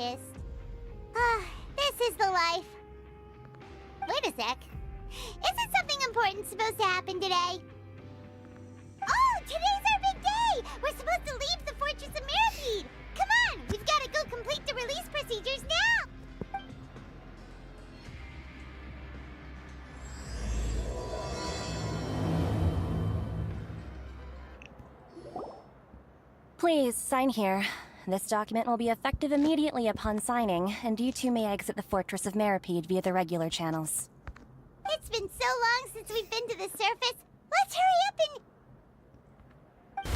scientist. This is the life. Wait a sec. Isn't something important supposed to happen today? Oh, today's our big day! We're supposed to leave the Fortress of Meripede! Come on, we've got to go complete the release procedures now! Please, sign here. This document will be effective immediately upon signing, and you two may exit the Fortress of Meripede via the regular channels. It's been so long since we've been to the surface. Let's hurry up and...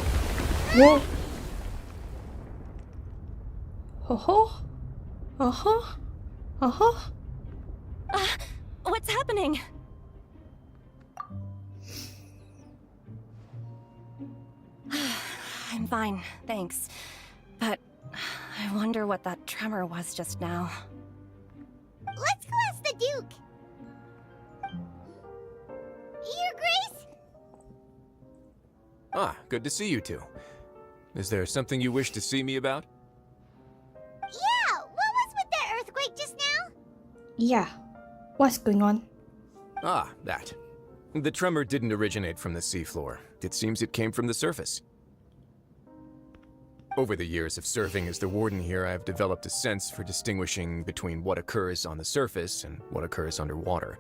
Whoa. What's happening? I'm fine, thanks. But I wonder what that tremor was just now. Let's go ask the Duke. Your Grace? Ah, good to see you two. Is there something you wish to see me about? Yeah, what was with that earthquake just now? Yeah. What's going on? Ah, that. The tremor didn't originate from the seafloor. It seems it came from the surface. Over the years of serving as the warden here, I have developed a sense for distinguishing between what occurs on the surface and what occurs underwater.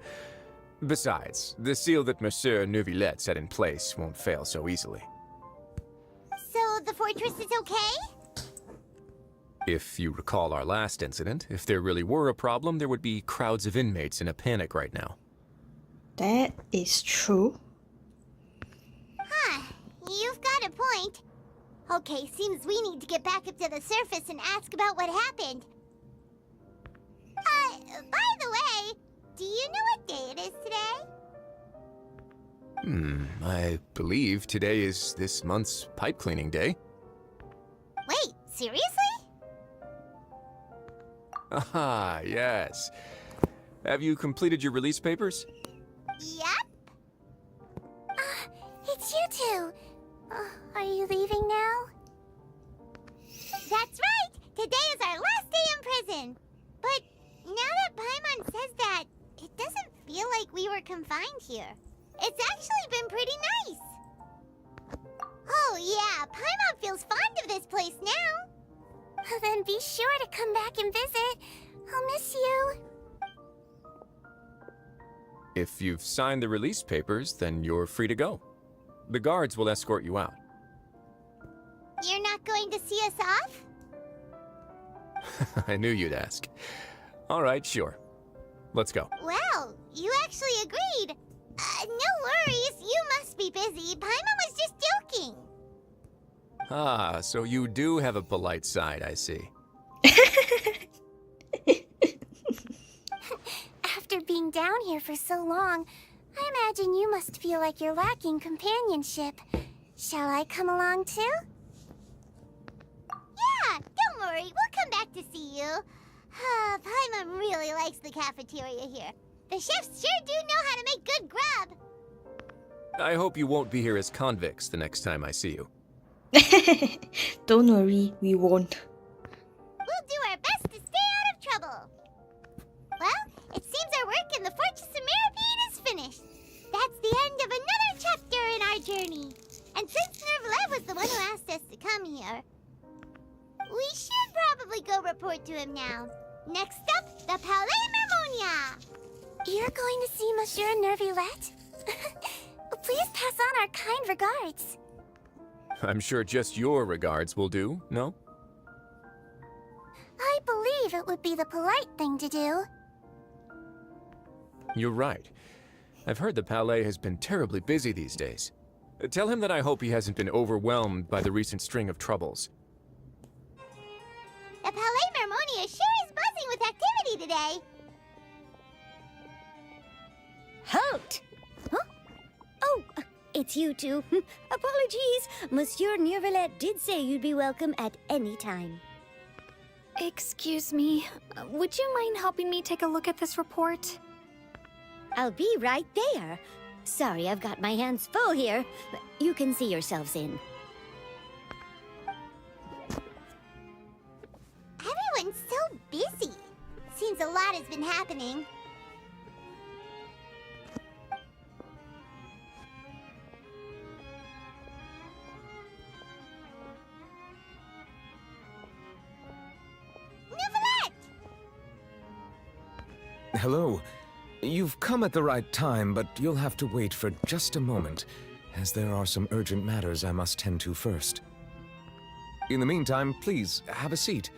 Besides, the seal that Monsieur Neuvillettte set in place won't fail so easily. So the fortress is okay? If you recall our last incident, if there really were a problem, there would be crowds of inmates in a panic right now. That is true. Huh, you've got a point. Okay, seems we need to get back up to the surface and ask about what happened. By the way, do you know what day it is today? I believe today is this month's pipe cleaning day. Wait, seriously? Ah, yes. Have you completed your release papers? Yep. It's you two. Are you leaving now? That's right! Today is our last day in prison! But now that Paimon says that, it doesn't feel like we were confined here. It's actually been pretty nice. Oh yeah, Paimon feels fond of this place now. Then be sure to come back and visit. I'll miss you. If you've signed the release papers, then you're free to go. The guards will escort you out. You're not going to see us off? I knew you'd ask. All right, sure. Let's go. Well, you actually agreed. No worries, you must be busy. Paimon was just joking. Ah, so you do have a polite side, I see. After being down here for so long, I imagine you must feel like you're lacking companionship. Shall I come along too? Yeah, don't worry, we'll come back to see you. Paimon really likes the cafeteria here. The chefs sure do know how to make good grub. I hope you won't be here as convicts the next time I see you. Don't worry, we won't. We'll do our best to stay out of trouble. Well, it seems our work in the Fortress of Meripede is finished. That's the end of another chapter in our journey. And since Neuvillettte was the one who asked us to come here, we should probably go report to him now. Next up, the Palais Mermonia. You're going to see Monsieur Neuvillettte? Please pass on our kind regards. I'm sure just your regards will do, no? I believe it would be the polite thing to do. You're right. I've heard the Palais has been terribly busy these days. Tell him that I hope he hasn't been overwhelmed by the recent string of troubles. The Palais Mermonia sure is buzzing with activity today. Halt! Huh? Oh, it's you two. Apologies. Monsieur Neuvillettte did say you'd be welcome at any time. Excuse me. Would you mind helping me take a look at this report? I'll be right there. Sorry, I've got my hands full here. You can see yourselves in. Everyone's so has been happening. Neuvillettte! Hello. You've come at the right time, but you'll have to wait for just a moment, as there are some urgent matters I must tend to first. In the meantime, please, have a seat.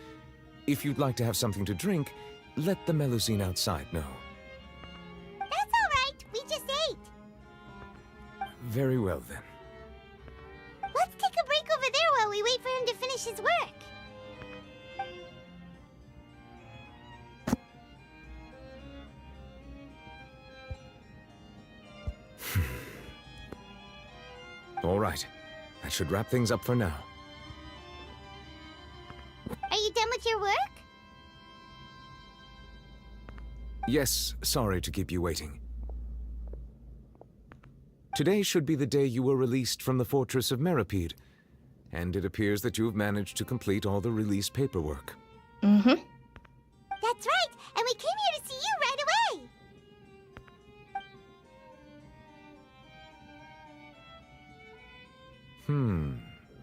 If you'd like to have something to drink, let the Melusine outside know. That's all right. We just ate. Very well, then. Let's take a break over there while we wait for him to finish his work. All right. That should wrap things up for now. Are you done with your work? Yes, sorry to keep you waiting. Today should be the day you were released from the Fortress of Meripede, and it appears that you've managed to complete all the release paperwork. Mm-hmm. That's right, and we came here to see you right away.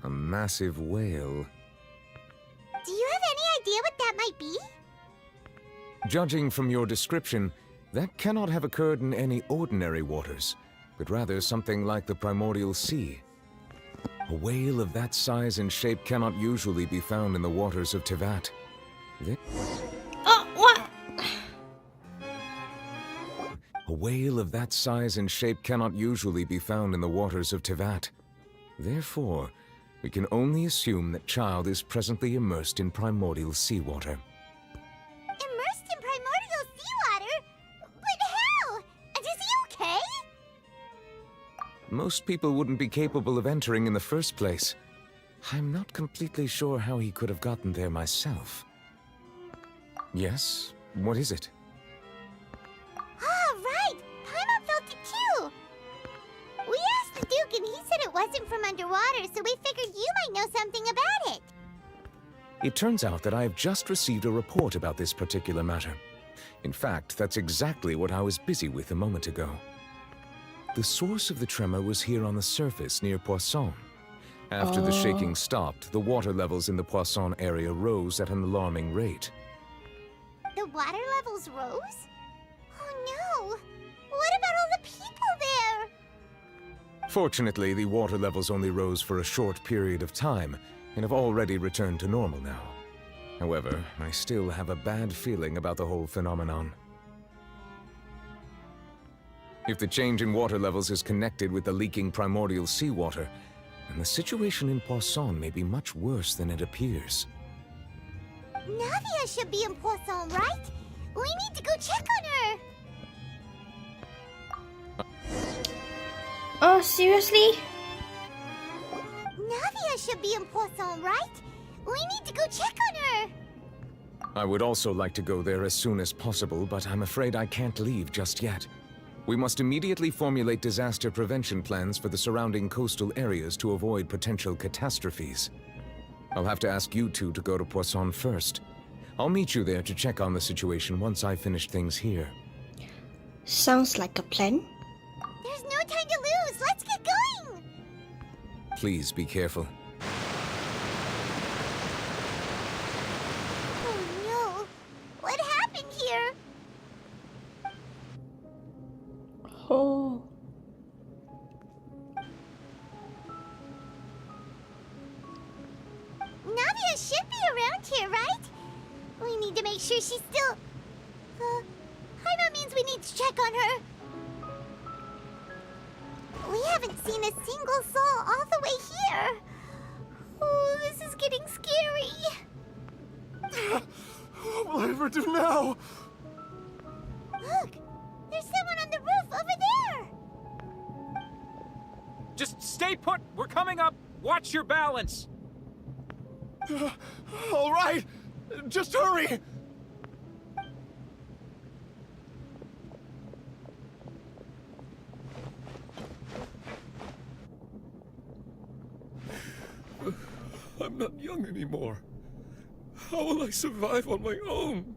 A massive whale. Do you have any idea what that might be? Judging from your description, that cannot have occurred in any ordinary waters, but rather something like the primordial sea. A whale of that size and shape cannot usually be found in the waters of Teyvat. Oh, what? A whale of that size and shape cannot usually be found in the waters of Teyvat. Therefore, we can only assume that Child is presently immersed in primordial seawater. Immersed in primordial seawater? But how? And is he okay? Most people wouldn't be capable of entering in the first place. I'm not completely sure how he could have gotten there myself. Yes? What is it? Ah, right! Paimon felt it too! We asked the Duke and he said it wasn't from underwater, so we figured you might know something about it. It turns out that I have just received a report about this particular matter. In fact, that's exactly what I was busy with a moment ago. The source of the tremor was here on the surface near Poisson. After the shaking stopped, the water levels in the Poisson area rose at an alarming rate. The water levels rose? Oh no! What about all the people there? Fortunately, the water levels only rose for a short period of time, and have already returned to normal now. However, I still have a bad feeling about the whole phenomenon. If the change in water levels is connected with the leaking primordial seawater, then the situation in Poisson may be much worse than it appears. Navia should be in Poisson, right? We need to go check on her! Oh, seriously? Navia should be in Poisson, right? We need to go check on her! I would also like to go there as soon as possible, but I'm afraid I can't leave just yet. We must immediately formulate disaster prevention plans for the surrounding coastal areas to avoid potential catastrophes. I'll have to ask you two to go to Poisson first. I'll meet you there to check on the situation once I finish things here. Sounds like a plan. There's no time to lose! Let's get going! Please be careful. Oh no! What happened here? Oh. Navia should be around here, right? We need to make sure she's still... Paimon means we need to check on her. We haven't seen a single soul all the way here. Oh, this is getting scary. What will I ever do now? Look, there's someone on the roof over there. Just stay put! We're coming up! Watch your balance! All right, just hurry. I'm not young anymore. How will I survive on my own?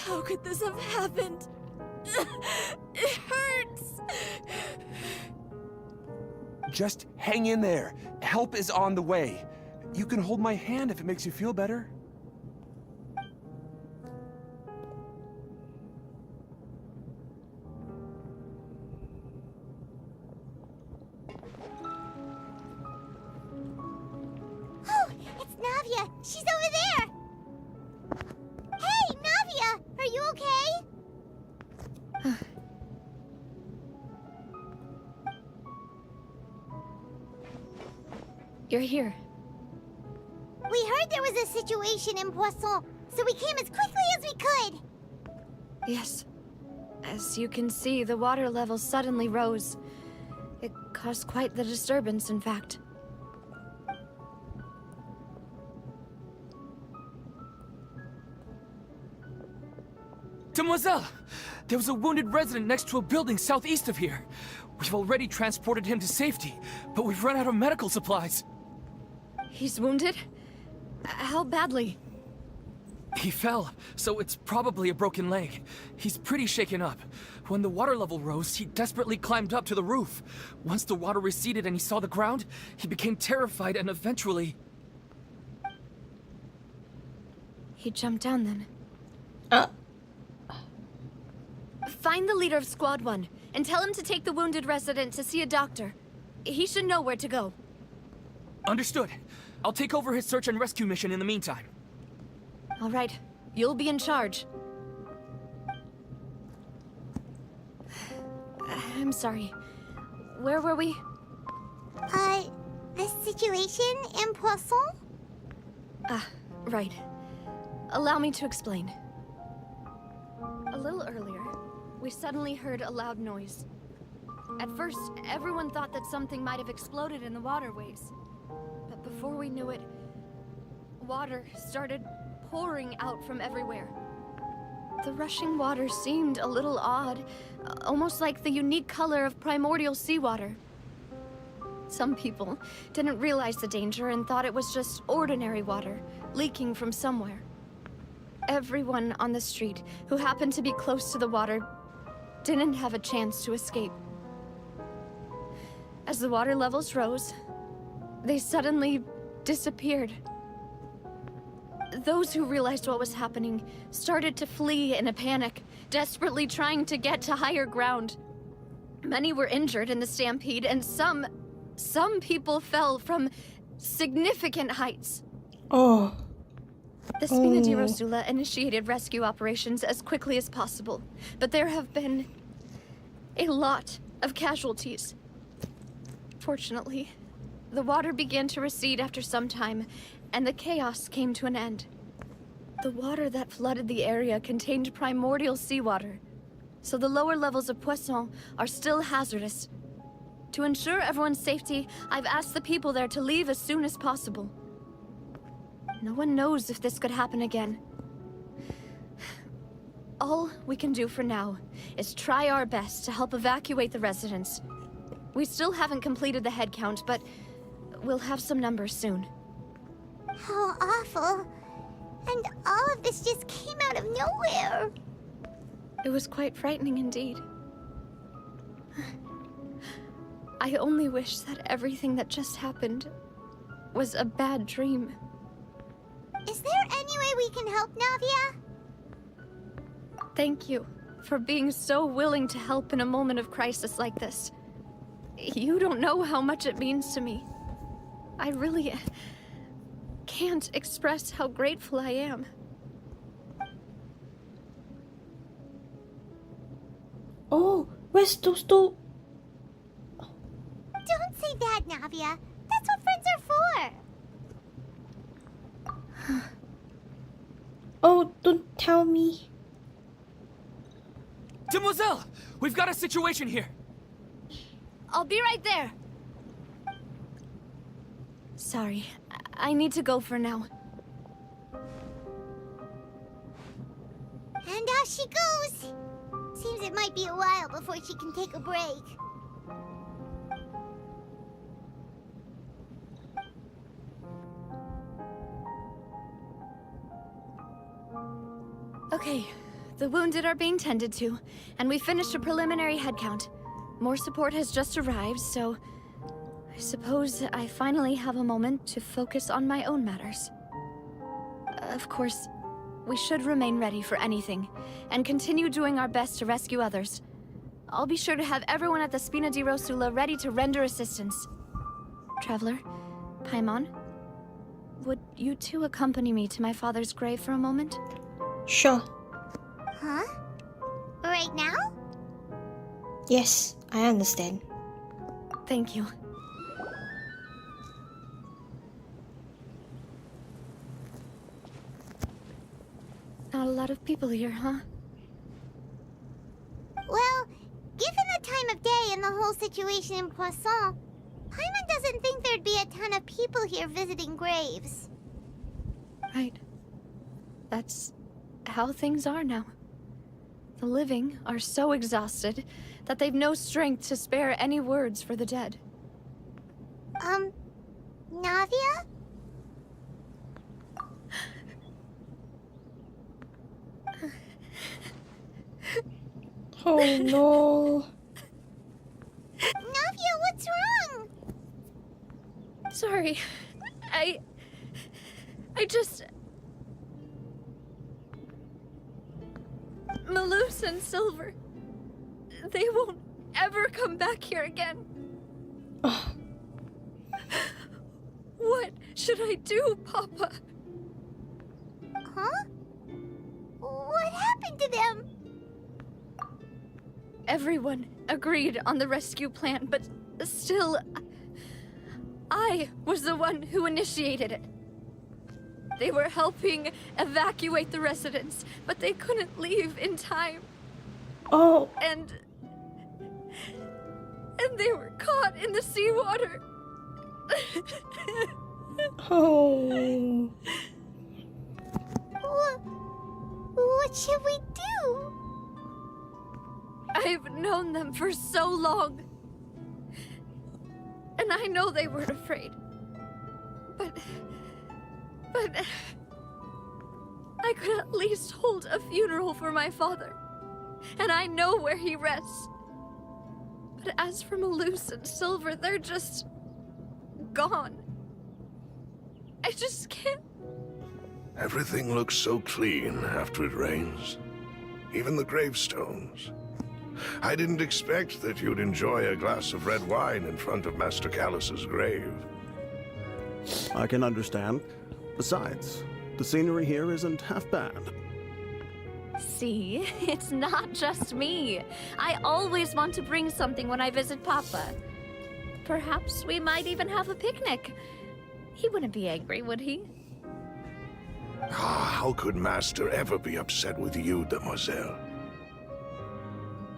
How could this have happened? It hurts! Just hang in there. Help is on the way. You can hold my hand if it makes you feel better. Oh, it's Navia. She's over there. Hey, Navia, are you okay? You're here. We heard there was a situation in Poisson, so we came as quickly as we could. Yes. As you can see, the water level suddenly rose. It caused quite the disturbance, in fact. Demoiselle! There was a wounded resident next to a building southeast of here. We've already transported him to safety, but we've run out of medical supplies. He's wounded? How badly? He fell, so it's probably a broken leg. He's pretty shaken up. When the water level rose, he desperately climbed up to the roof. Once the water receded and he saw the ground, he became terrified and eventually... He jumped down then. Uh, Find the leader of Squad 1, and tell him to take the wounded resident to see a doctor. He should know where to go. Understood. I'll take over his search and rescue mission in the meantime. All right. You'll be in charge. I'm sorry. Where were we? The situation in Poisson? Right. Allow me to explain. A little earlier, we suddenly heard a loud noise. At first, everyone thought that something might have exploded in the waterways. But before we knew it, water started pouring out from everywhere. The rushing water seemed a little odd, almost like the unique color of primordial seawater. Some people didn't realize the danger and thought it was just ordinary water, leaking from somewhere. Everyone on the street who happened to be close to the water didn't have a chance to escape. As the water levels rose, they suddenly disappeared. Those who realized what was happening started to flee in a panic, desperately trying to get to higher ground. Many were injured in the stampede, and some people fell from significant heights. oh. The Spina di Rosula initiated rescue operations as quickly as possible, but there have been a lot of casualties. Fortunately, the water began to recede after some time, and the chaos came to an end. The water that flooded the area contained primordial seawater, so the lower levels of Poisson are still hazardous. To ensure everyone's safety, I've asked the people there to leave as soon as possible. No one knows if this could happen again. All we can do for now is try our best to help evacuate the residents. We still haven't completed the head count, but we'll have some numbers soon. How awful. And all of this just came out of nowhere. It was quite frightening indeed. I only wish that everything that just happened was a bad dream. Is there any way we can help, Navia? Thank you for being so willing to help in a moment of crisis like this. You don't know how much it means to me. I really can't express how grateful I am. Oh, where's those two? Don't say that, Navia. That's what friends are for. Oh, don't tell me. Demoiselle! We've got a situation here! I'll be right there. Sorry, I need to go for now. And off she goes. Seems it might be a while before she can take a break. Okay, The wounded are being tended to, and we finished a preliminary head count. More support has just arrived, so I suppose I finally have a moment to focus on my own matters. Of course, we should remain ready for anything, and continue doing our best to rescue others. I'll be sure to have everyone at the Spina di Rosula ready to render assistance. Traveler, Paimon, would you two accompany me to my father's grave for a moment? Sure. Huh? Right now? Yes, I understand. Thank you. Not a lot of people here, huh? Well, given the time of day and the whole situation in Poisson, Paimon doesn't think there'd be a ton of people here visiting graves. Right. That's how things are now. The living are so exhausted that they've no strength to spare any words for the dead. Navia? Oh no. Navia, what's wrong? Sorry. I just... Malus and Silver... They won't ever come back here again. What should I do, Papa? Huh? What happened to them? Everyone agreed on the rescue plan, but still... I was the one who initiated it. They were helping evacuate the residents, but they couldn't leave in time. Oh. And they were caught in the seawater. Oh. What should we do? I've known them for so long. And I know they weren't afraid. But I could at least hold a funeral for my father. And I know where he rests. But as for Malus and Silver, they're just... gone. I just can't... Everything looks so clean after it rains. Even the gravestones. I didn't expect that you'd enjoy a glass of red wine in front of Master Callus's grave. I can understand. Besides, the scenery here isn't half bad. See, it's not just me. I always want to bring something when I visit Papa. Perhaps we might even have a picnic. He wouldn't be angry, would he? How could Master ever be upset with you, Demoiselle?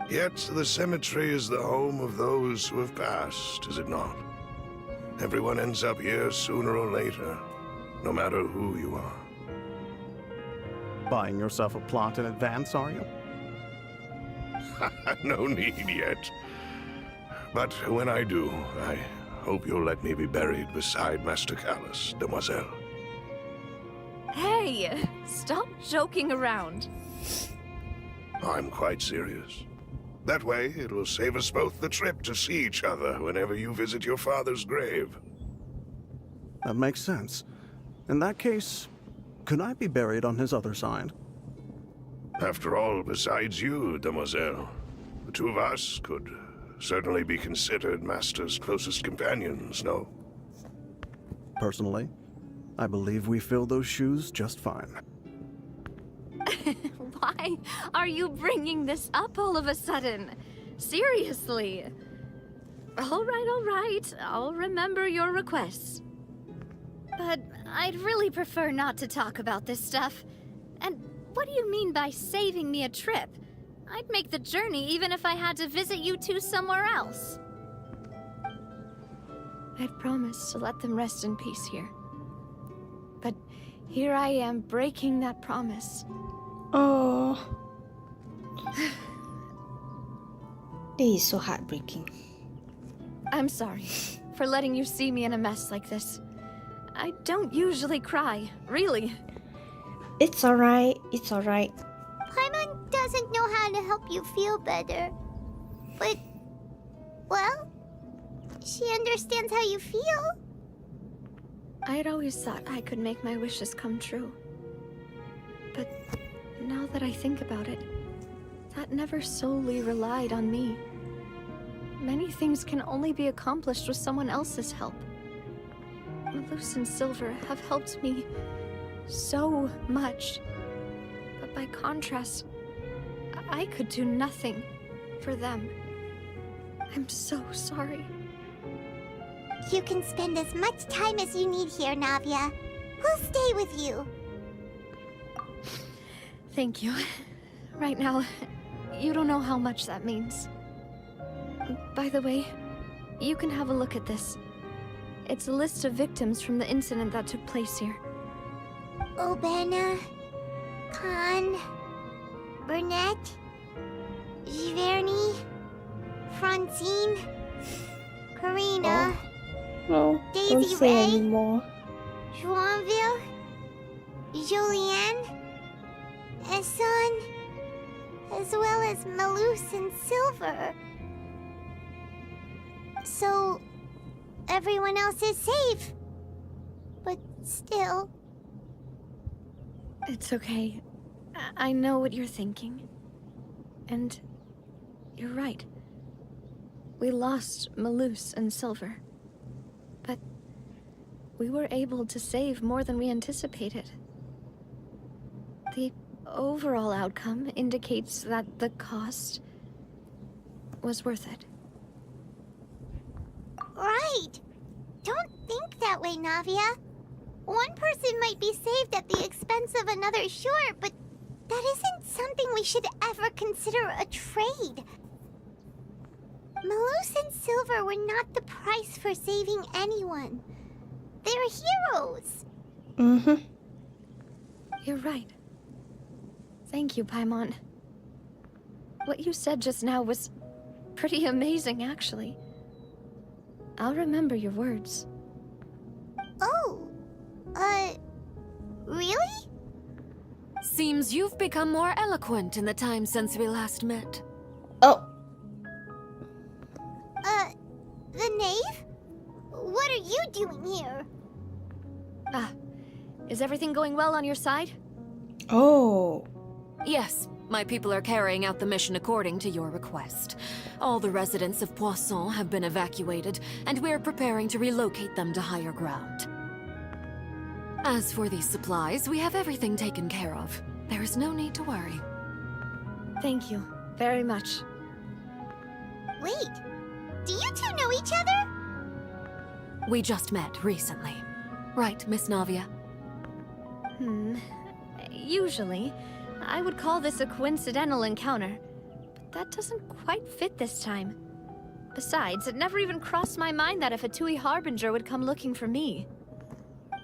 Yet the cemetery is the home of those who have passed, is it not? Everyone ends up here sooner or later, no matter who you are. Buying yourself a plot in advance, are you? No need yet. But when I do, I hope you'll let me be buried beside Master Callus, Demoiselle. Hey, stop joking around. I'm quite serious. That way, it will save us both the trip to see each other whenever you visit your father's grave. That makes sense. In that case, could I be buried on his other side? After all, besides you, Demoiselle, the two of us could certainly be considered Master's closest companions, no? Personally, I believe we fill those shoes just fine. Why are you bringing this up all of a sudden? Seriously. All right. I'll remember your requests. But I'd really prefer not to talk about this stuff. And what do you mean by saving me a trip? I'd make the journey even if I had to visit you two somewhere else. I'd promised to let them rest in peace here. But here I am breaking that promise. Oh. This is so heartbreaking. I'm sorry for letting you see me in a mess like this. I don't usually cry, really. It's alright. Paimon help you feel better. But, well, she understands how you feel. I had always thought I could make my wishes come true. But now that I think about it, that never solely relied on me. Many things can only be accomplished with someone else's help. Malus and Silver have helped me so much. But by contrast, I could do nothing for them. I'm so sorry. You can spend as much time as you need here, Navia. We'll stay with you. Thank you. Right now, you don't know how much that means. By the way, you can have a look at this. It's a list of victims from the incident that took place here. Obena, Khan, Burnett, Giverny, Francine, Karina, No, don't Daisy say Ray, anymore. Joinville, Julianne, Esson, as well as Malus and Silver. So, everyone else is safe. But still... It's okay. I know what you're thinking. And you're right. We lost Malus and Silver. But we were able to save more than we anticipated. The overall outcome indicates that the cost was worth it. Right! Don't think that way, Navia. One person might be saved at the expense of another, sure, but that isn't something we should ever consider a trade. Malus and Silver were not the price for saving anyone. They're heroes. Mm-hmm. You're right. Thank you, Paimon. What you said just now was pretty amazing, actually. I'll remember your words. Oh, really? Seems you've become more eloquent in the time since we last met. Oh, The knave? What are you doing here? Is everything going well on your side? oh. Yes, my people are carrying out the mission according to your request. All the residents of Poisson have been evacuated, and we're preparing to relocate them to higher ground. As for these supplies, we have everything taken care of. There is no need to worry. Thank you very much. Wait, do you two know each other? We just met recently. Right, Miss Navia? Usually, I would call this a coincidental encounter, but that doesn't quite fit this time. Besides, it never even crossed my mind that a Fatui Harbinger would come looking for me.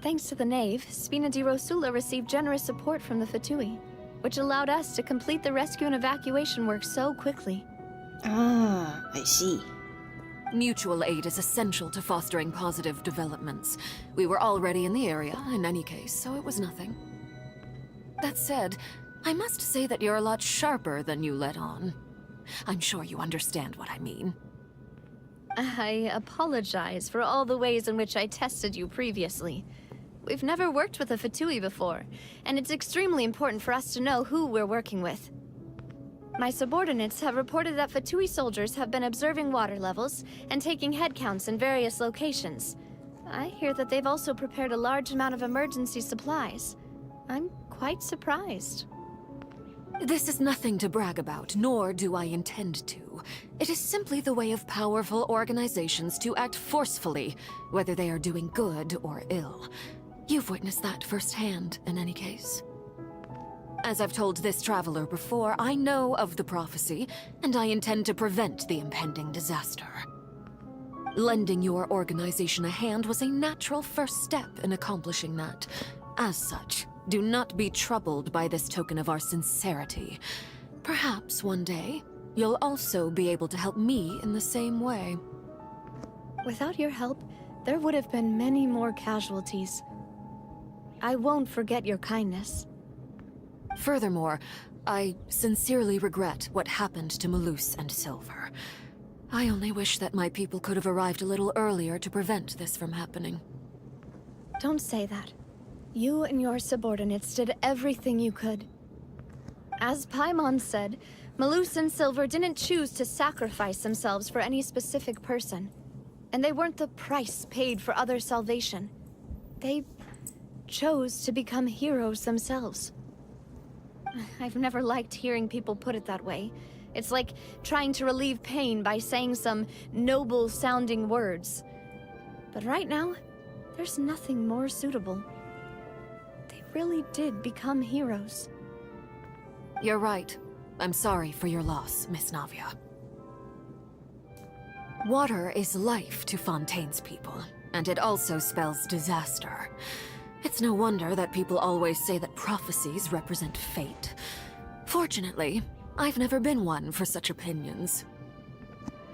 Thanks to the Knave, Spina di Rosula received generous support from the Fatui, which allowed us to complete the rescue and evacuation work so quickly. Ah, I see. Mutual aid is essential to fostering positive developments. We were already in the area, in any case, so it was nothing. That said, I must say that you're a lot sharper than you let on. I'm sure you understand what I mean. I apologize for all the ways in which I tested you previously. We've never worked with a Fatui before, and it's extremely important for us to know who we're working with. My subordinates have reported that Fatui soldiers have been observing water levels and taking head counts in various locations. I hear that they've also prepared a large amount of emergency supplies. I'm quite surprised. This is nothing to brag about, nor do I intend to. It is simply the way of powerful organizations to act forcefully, whether they are doing good or ill. You've witnessed that firsthand, in any case. As I've told this traveler before, I know of the prophecy, and I intend to prevent the impending disaster. Lending your organization a hand was a natural first step in accomplishing that. As such, do not be troubled by this token of our sincerity. Perhaps one day, you'll also be able to help me in the same way. Without your help, there would have been many more casualties. I won't forget your kindness. Furthermore, I sincerely regret what happened to Malus and Silver. I only wish that my people could have arrived a little earlier to prevent this from happening. Don't say that. You and your subordinates did everything you could. As Paimon said, Malus and Silver didn't choose to sacrifice themselves for any specific person. And they weren't the price paid for other salvation. They chose to become heroes themselves. I've never liked hearing people put it that way. It's like trying to relieve pain by saying some noble-sounding words. But right now, there's nothing more suitable. They really did become heroes. You're right. I'm sorry for your loss, Miss Navia. Water is life to Fontaine's people, and it also spells disaster. It's no wonder that people always say that prophecies represent fate. Fortunately, I've never been one for such opinions.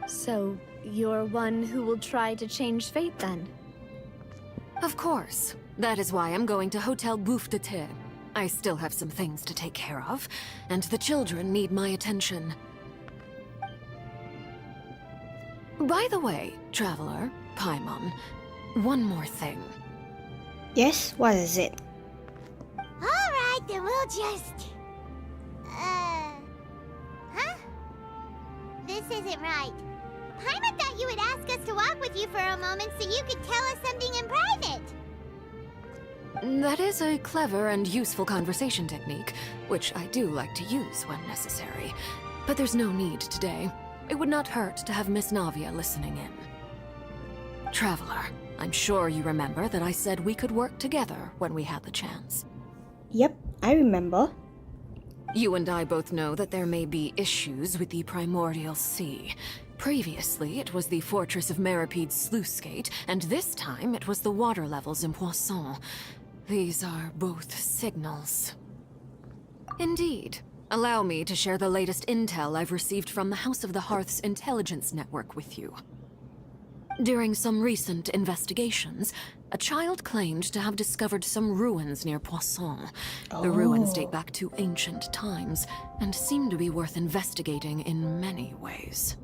So, you're one who will try to change fate then? Of course. That is why I'm going to Hotel Wriothesley. I still have some things to take care of, and the children need my attention. By the way, Traveler, Paimon, one more thing. Yes, what is it? Alright, then we'll just... Huh? This isn't right. Paimon thought you would ask us to walk with you for a moment so you could tell us something in private. That is a clever and useful conversation technique, which I do like to use when necessary. But there's no need today. It would not hurt to have Miss Navia listening in. Traveler, I'm sure you remember that I said we could work together when we had the chance. Yep, I remember. You and I both know that there may be issues with the Primordial Sea. Previously, it was the Fortress of Meripede's sluice gate, and this time it was the water levels in Poisson. These are both signals. Indeed. Allow me to share the latest intel I've received from the House of the Hearth's intelligence network with you. During some recent investigations, a child claimed to have discovered some ruins near Poisson. The ruins date back to ancient times, and seem to be worth investigating in many ways.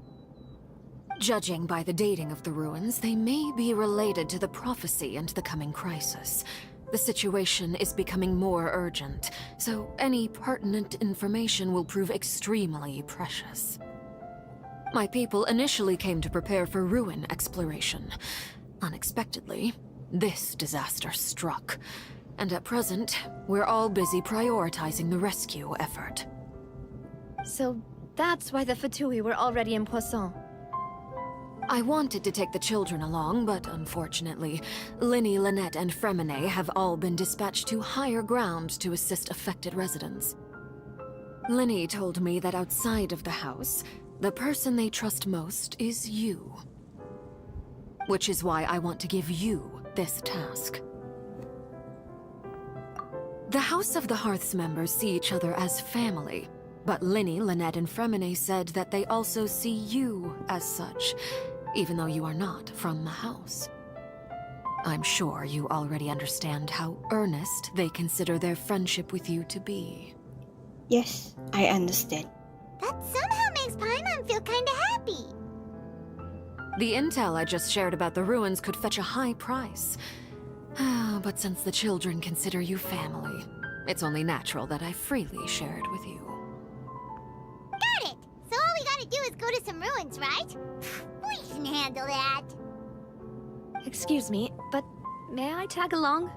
Judging by the dating of the ruins, they may be related to the prophecy and the coming crisis. The situation is becoming more urgent, so any pertinent information will prove extremely precious. My people initially came to prepare for ruin exploration. Unexpectedly, this disaster struck, and at present, we're all busy prioritizing the rescue effort. So that's why the Fatui were already in Poisson. I wanted to take the children along, but unfortunately, Linny, Lynette, and Fremine have all been dispatched to higher ground to assist affected residents. Linny told me that outside of the house, the person they trust most is you. Which is why I want to give you this task. The House of the Hearth's members see each other as family, but Linny, Lynette, and Fremine said that they also see you as such, even though you are not from the house. I'm sure you already understand how earnest they consider their friendship with you to be. Yes, I understand. That somehow makes Paimon feel kinda happy. The intel I just shared about the ruins could fetch a high price. But since the children consider you family, it's only natural that I freely share it with you. Got it! So all we gotta do is go to some ruins, right? We can handle that. Excuse me, but may I tag along?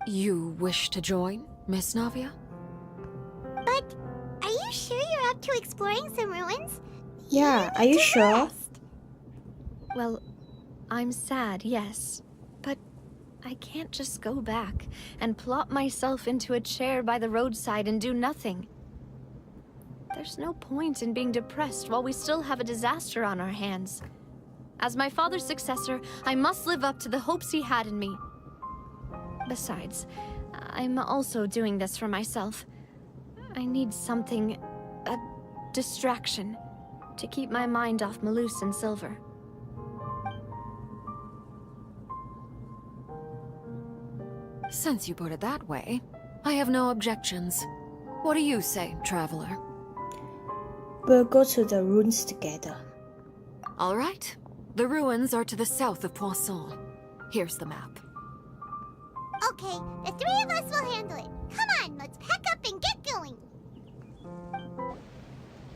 You wish to join, Miss Navia? But are you sure you're up to exploring some ruins? Yeah, are you sure? Rest. Well, I'm sad, yes. But I can't just go back and plop myself into a chair by the roadside and do nothing. There's no point in being depressed while we still have a disaster on our hands. As my father's successor, I must live up to the hopes he had in me. Besides, I'm also doing this for myself. I need something, a distraction, to keep my mind off Malus and Silver. Since you put it that way, I have no objections. What do you say, traveler? We'll go to the ruins together. All right. The ruins are to the south of Poisson. Here's the map. Okay, the three of us will handle it. Come on, let's pack up and get going.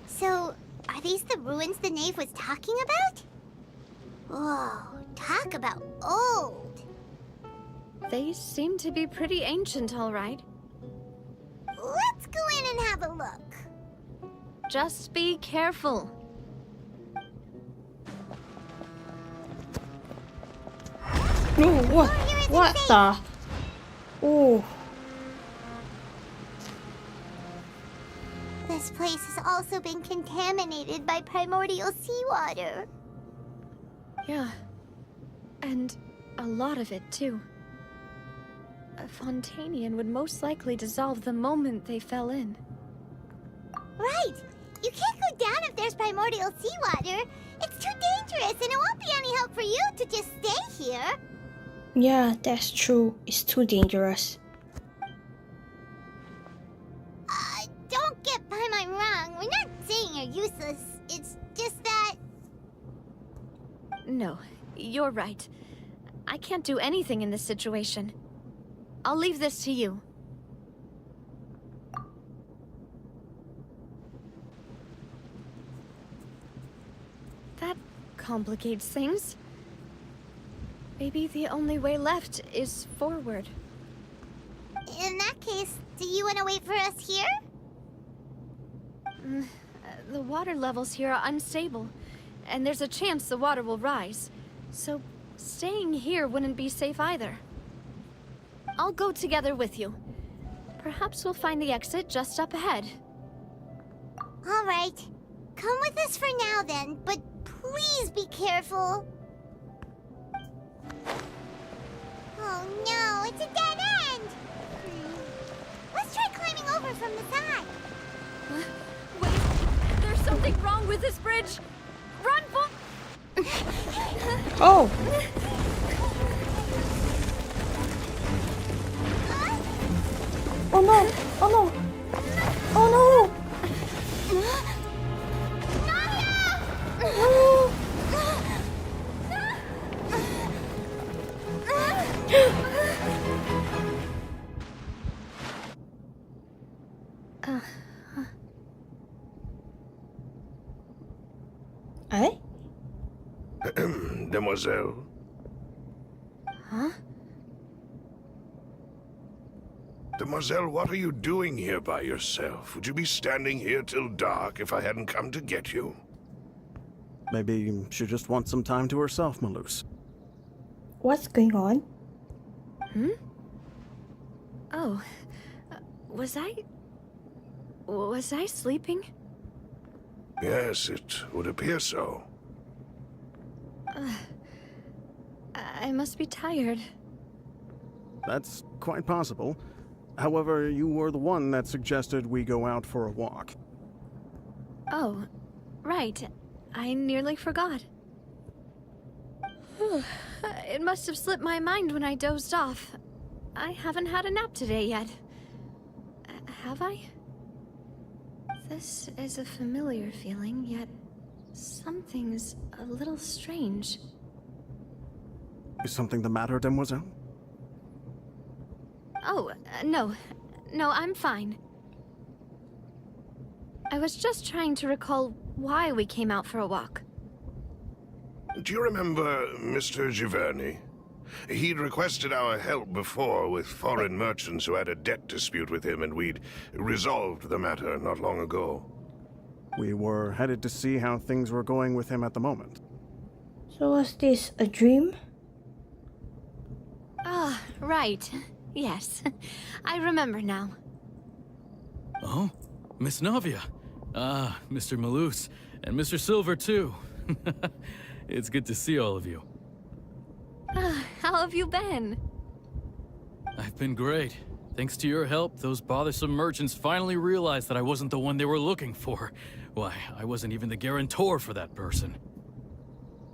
So, are these the ruins the knave was talking about? Whoa, talk about old. They seem to be pretty ancient, all right. Let's go in and have a look. Just be careful. No, what? What the? Oh, This place has also been contaminated by primordial seawater. Yeah. And a lot of it, too. A Fontainian would most likely dissolve the moment they fell in. Right! You can't go down if there's primordial seawater. It's too dangerous, and it won't be any help for you to just stay here. yeah, that's true. It's too dangerous. Don't get Paimon wrong. We're not saying you're useless. It's just that... No, you're right. I can't do anything in this situation. I'll leave this to you. That complicates things. Maybe the only way left is forward. In that case, do you want to wait for us here? The water levels here are unstable, and there's a chance the water will rise. So, staying here wouldn't be safe either. I'll go together with you. Perhaps we'll find the exit just up ahead. All right. Come with us for now then, but please be careful. Oh no, it's a dead end! Let's try climbing over from the side. Wait, there's something wrong with this bridge! Run, Oh, oh no, oh no, oh no! Eh? Demoiselle. Huh? Demoiselle, what are you doing here by yourself? Would you be standing here till dark if I hadn't come to get you? Maybe she just wants some time to herself, Malus. What's going on? Oh, was I sleeping? Yes, it would appear so. I must be tired. That's quite possible. However, you were the one that suggested we go out for a walk. Oh, right. I nearly forgot. It must have slipped my mind when I dozed off. I haven't had a nap today yet. Have I? This is a familiar feeling, yet something's a little strange. Is something the matter, Demoiselle? Oh, no. No, I'm fine. I was just trying to recall why we came out for a walk. Do you remember Mr. Giverny? He'd requested our help before with foreign merchants who had a debt dispute with him, and we'd resolved the matter not long ago. We were headed to see how things were going with him at the moment. So was this a dream? Ah, right. Yes. I remember now. Oh? Miss Navia. Ah, Mr. Malus. And Mr. Silver, too. It's good to see all of you. How have you been? I've been great. Thanks to your help, those bothersome merchants finally realized that I wasn't the one they were looking for. Why, I wasn't even the guarantor for that person.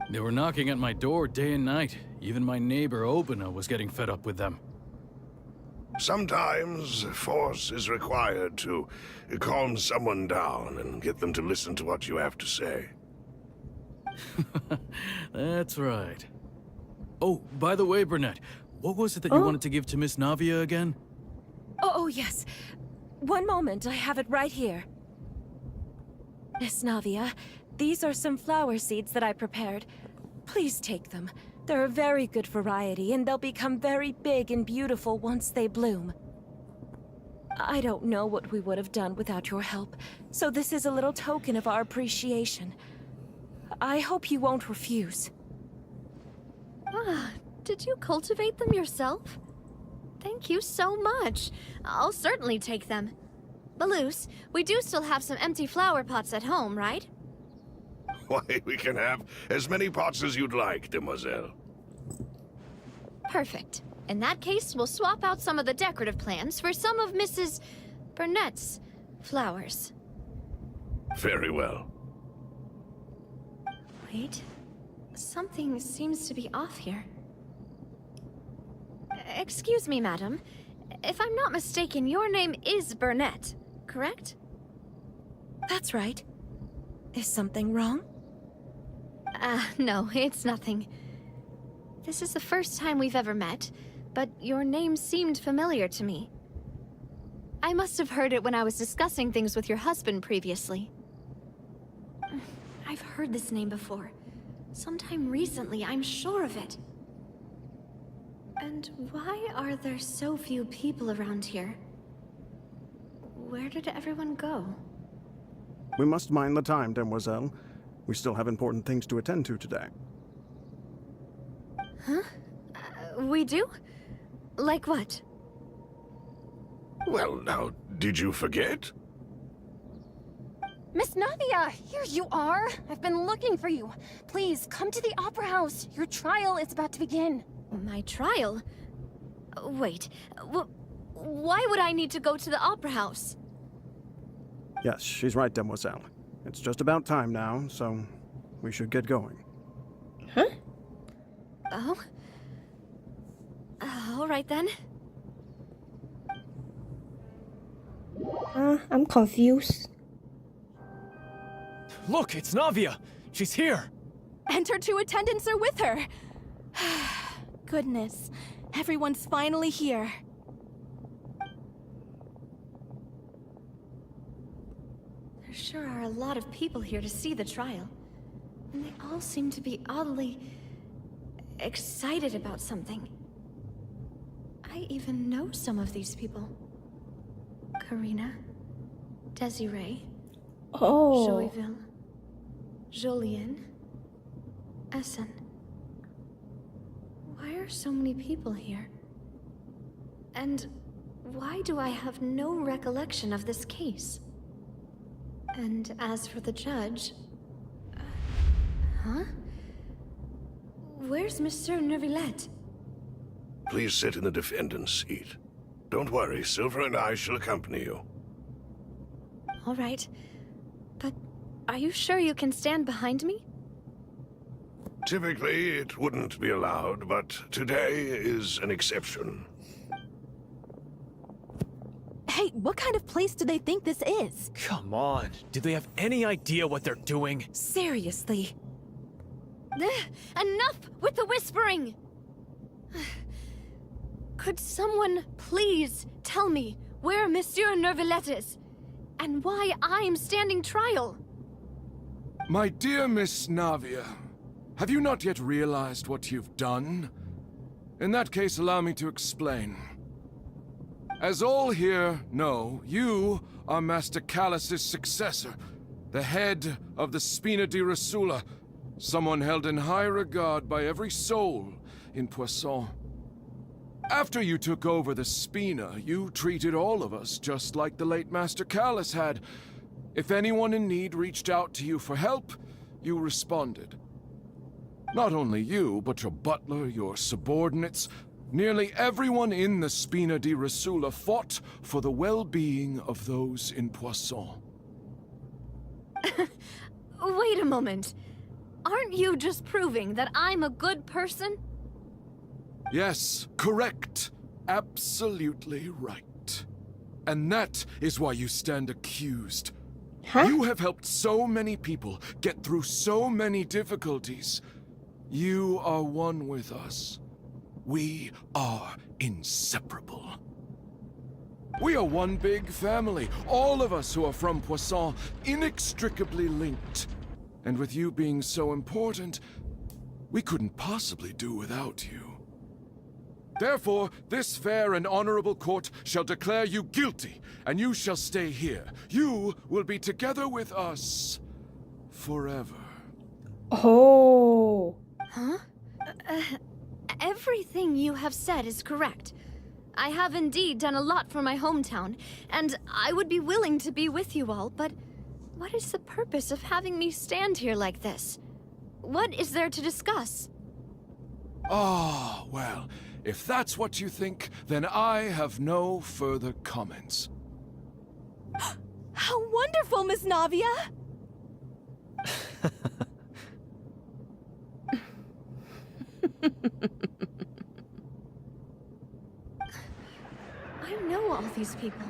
They were knocking at my door day and night. Even my neighbor, Obina, was getting fed up with them. Sometimes force is required to calm someone down and get them to listen to what you have to say. That's right. Oh, by the way, Burnett, what was it that you wanted to give to Miss Navia again? Oh, yes. One moment, I have it right here. Miss Navia, these are some flower seeds that I prepared. Please take them. They're a very good variety, and they'll become very big and beautiful once they bloom. I don't know what we would have done without your help, so this is a little token of our appreciation. I hope you won't refuse. Ah, did you cultivate them yourself? Thank you so much. I'll certainly take them. Balloose, we do still have some empty flower pots at home, right? Why, we can have as many pots as you'd like, demoiselle. Perfect. In that case, we'll swap out some of the decorative plants for some of Mrs. Burnett's flowers. Very well. Wait. Something seems to be off here. Excuse me, madam. If I'm not mistaken, your name is Burnett, correct? That's right. Is something wrong? No, it's nothing. This is the first time we've ever met, but your name seemed familiar to me. I must have heard it when I was discussing things with your husband previously. I've heard this name before. Sometime recently, I'm sure of it. And why are there so few people around here? Where did everyone go? We must mind the time, demoiselle. We still have important things to attend to today. Huh? We do? Like what? Well, now, did you forget? Miss Navia, here you are. I've been looking for you. Please, come to the Opera House. Your trial is about to begin. My trial? Wait, why would I need to go to the Opera House? Yes, she's right, demoiselle. It's just about time now, so we should get going. Huh? Oh? All right then. I'm confused. Look, it's Navia! She's here! And her two attendants are with her. Goodness, everyone's finally here. There sure are a lot of people here to see the trial. And they all seem to be oddly excited about something. I even know some of these people. Karina, Desiree, Oh. Joyville, Julien, Essen. Why are so many people here? And why do I have no recollection of this case? And as for the judge... huh? Where's Monsieur Neuvillettte? Please sit in the defendant's seat. Don't worry, Silver and I shall accompany you. All right. But are you sure you can stand behind me? Typically, it wouldn't be allowed, but today is an exception. Hey, what kind of place do they think this is? Come on, do they have any idea what they're doing? Seriously. Enough with the whispering! Could someone please tell me where Monsieur Neuvillettte is? And why I'm standing trial? My dear Miss Navia, have you not yet realized what you've done? In that case, allow me to explain. As all here know, you are Master Callus's successor, the head of the Spina di Rosula, someone held in high regard by every soul in Poisson. After you took over the Spina, you treated all of us just like the late Master Callus had. If anyone in need reached out to you for help, you responded. Not only you, but your butler, your subordinates, nearly everyone in the Spina di Rosula fought for the well-being of those in Poisson. Wait a moment. Aren't you just proving that I'm a good person? Yes, correct. absolutely right. And that is why you stand accused. Huh? You have helped so many people get through so many difficulties. You are one with us. We are inseparable. We are one big family, all of us who are from Poisson, inextricably linked. And with you being so important, we couldn't possibly do without you. Therefore, this fair and honorable court shall declare you guilty, and you shall stay here. You will be together with us forever. Oh. Huh? Everything you have said is correct. I have indeed done a lot for my hometown, and I would be willing to be with you all, but what is the purpose of having me stand here like this? What is there to discuss? Ah, well, if that's what you think, then I have no further comments. How wonderful, Miss Navia! I know all these people.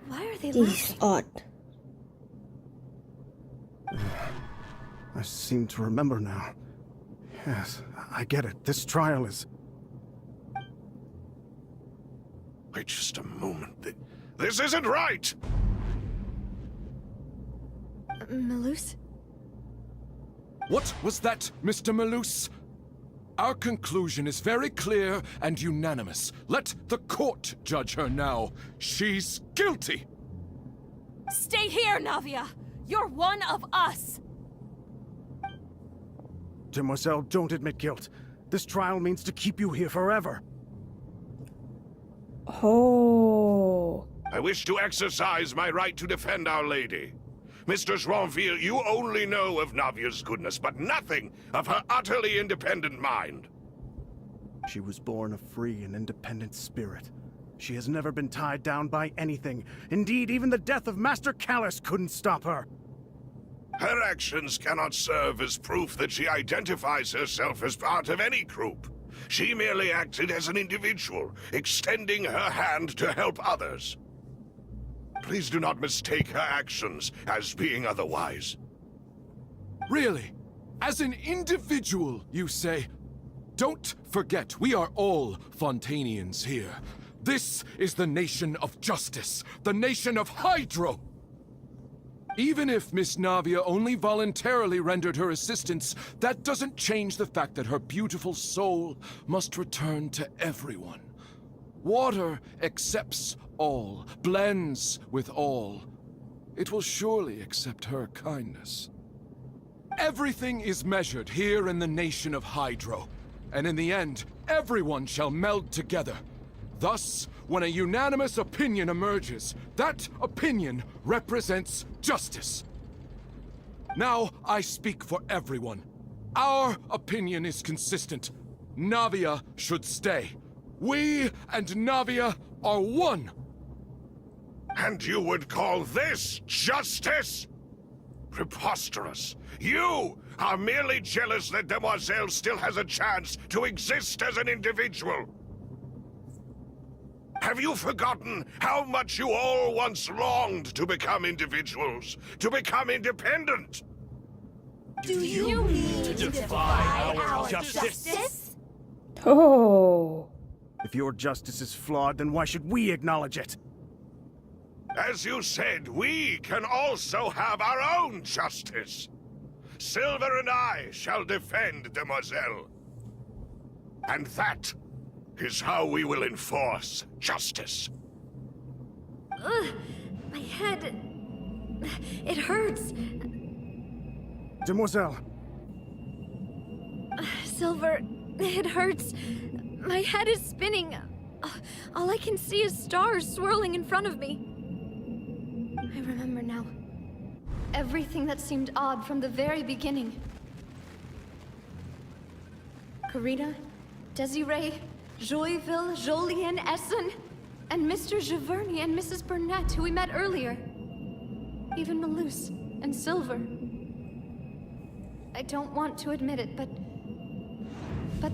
Why are they This is laughing? odd. I seem to remember now. Yes, I get it. This trial is... Wait just a moment. This isn't right! Malus? What was that, Mr. Malus? Our conclusion is very clear and unanimous. Let the court judge her now. She's guilty! Stay here, Navia! You're one of us! Demoiselle, don't admit guilt. This trial means to keep you here forever. Oh. I wish to exercise my right to defend Our Lady. Mistress Ronville, you only know of Navia's goodness, but nothing of her utterly independent mind. She was born a free and independent spirit. She has never been tied down by anything. Indeed, even the death of Master Callus couldn't stop her. Her actions cannot serve as proof that she identifies herself as part of any group. She merely acted as an individual, extending her hand to help others. Please do not mistake her actions as being otherwise. Really? As an individual, you say? Don't forget, we are all Fontainians here. This is the nation of justice, the nation of Hydro! Even if Miss Navia only voluntarily rendered her assistance, that doesn't change the fact that her beautiful soul must return to everyone. Water accepts all, blends with all. It will surely accept her kindness. Everything is measured here in the nation of Hydro, and in the end, everyone shall meld together. Thus, when a unanimous opinion emerges, that opinion represents justice. Now, I speak for everyone. Our opinion is consistent. Navia should stay. We and Navia are one. And you would call this justice? Preposterous. You are merely jealous that Demoiselle still has a chance to exist as an individual. Have you forgotten how much you all once longed to become individuals, to become independent? Do you mean to defy our justice? Oh. If your justice is flawed, then why should we acknowledge it? As you said, we can also have our own justice. Silver and I shall defend Demoiselle. And that is how we will enforce justice. Ugh, my head... It hurts. Demoiselle. Silver, it hurts. My head is spinning. All I can see is stars swirling in front of me. I remember now. Everything that seemed odd from the very beginning. Karina, Desiree, Joyville, Jolien, Essen, and Mr. Giverny and Mrs. Burnett, who we met earlier. Even Malus and Silver. I don't want to admit it, but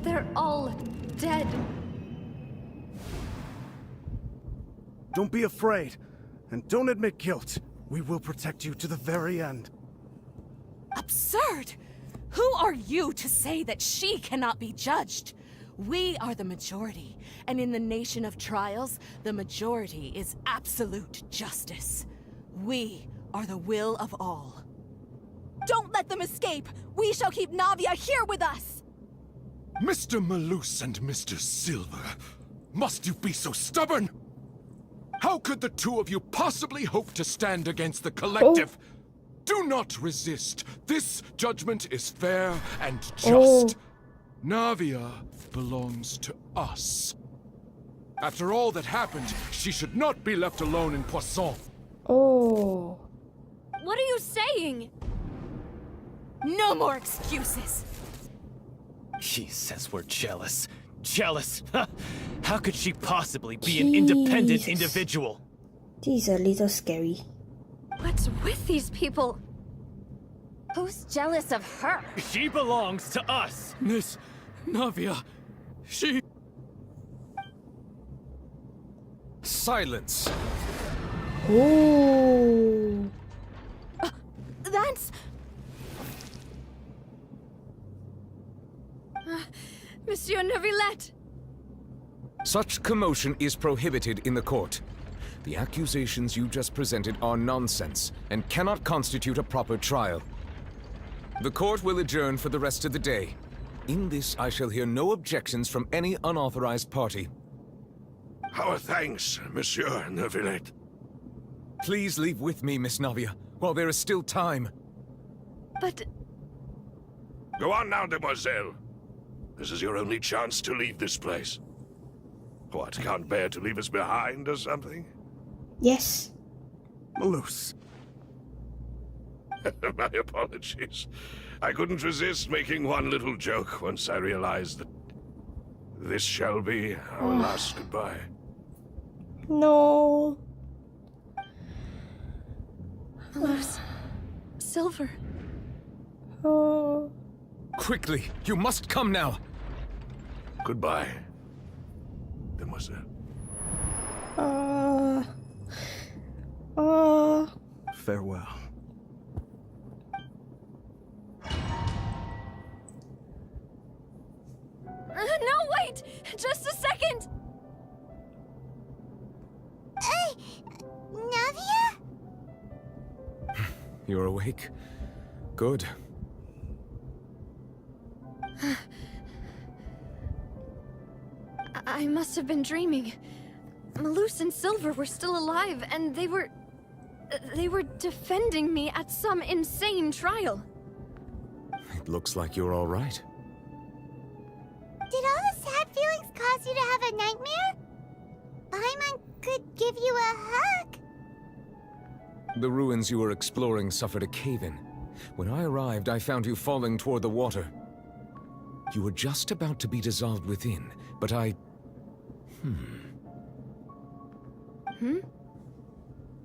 they're all dead. Don't be afraid. And don't admit guilt. We will protect you to the very end. Absurd! Who are you to say that she cannot be judged? We are the majority, and in the nation of trials, the majority is absolute justice. We are the will of all. Don't let them escape! We shall keep Navia here with us! Mr. Malus and Mr. Silver, must you be so stubborn? How could the two of you possibly hope to stand against the collective? Do not resist. This judgment is fair and just. Navia belongs to us. After all that happened, she should not be left alone in Poisson. Oh. What are you saying? No more excuses! She says we're jealous. Jealous? How could she possibly be an independent individual? This is a little scary. What's with these people? Who's jealous of her? She belongs to us! Miss Navia, she... Silence! Oh. That's... Monsieur Neuvillettte! Such commotion is prohibited in the court. The accusations you just presented are nonsense and cannot constitute a proper trial. The court will adjourn for the rest of the day. In this, I shall hear no objections from any unauthorized party. Our thanks, Monsieur Neuvillettte. Please leave with me, Miss Navia, while there is still time. But... Go on now, demoiselle. This is your only chance to leave this place. What, can't bear to leave us behind or something? Yes. Malus. My apologies. I couldn't resist making one little joke once I realized that this shall be our last goodbye. No. Malus. Silver. Oh. Quickly, you must come now. Goodbye, demoiselle. Farewell. No, wait! Just a second! Navia? You're awake? Good. I must have been dreaming. Malus and Silver were still alive, and they were defending me at some insane trial. It looks like you're all right. Did all the sad feelings cause you to have a nightmare? Paimon could give you a hug. The ruins you were exploring suffered a cave-in. When I arrived, I found you falling toward the water. You were just about to be dissolved within, but I...